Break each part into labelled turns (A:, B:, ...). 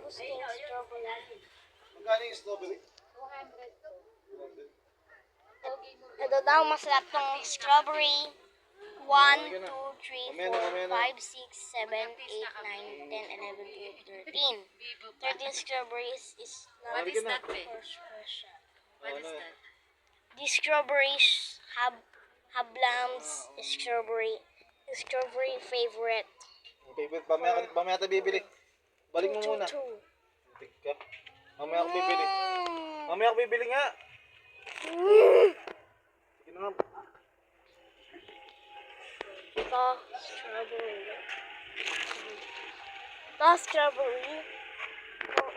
A: gusting strawberry.
B: Magkano yung strawberry?
C: 200.
A: Ito daw masarap tong strawberry. 1, 2, 3, 4, 5, 6, 7, 8, 9, 10, 11, 12, 13. 13 strawberries is not
C: What is that, be?
A: special.
C: What is that?
A: These strawberries have Lamb's strawberry favorite.
B: Favorite, mamaya tayo bibili. Balik mo muna. Tik ka. Mamaya ako bibili. Mamaya ako bibili nga. Sige na nga.
A: Ito, strawberry. Ito, strawberry. Oh,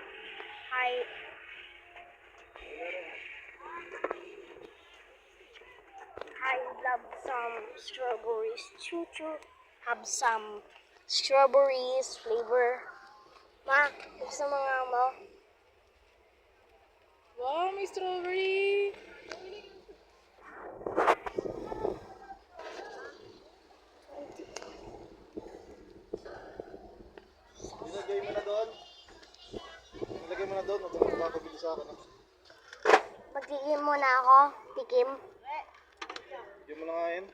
A: I love some strawberries. Choo-choo. Have some strawberries flavor. Ma, gusto mo nga mo?
C: Wow, may strawberry!
B: Nilagay mo na doon. Nilagay mo na doon. Huwag mo makakabili sa akin.
A: Magtikim muna ako. Tikim.
B: Hindi mo na nga yun.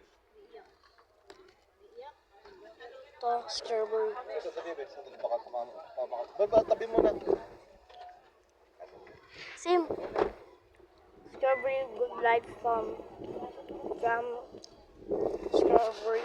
A: Ito, strawberry.
B: Sa tabi, baka tumama. Baba, tabi mo na.
A: Sim. Strawberry good life from strawberry.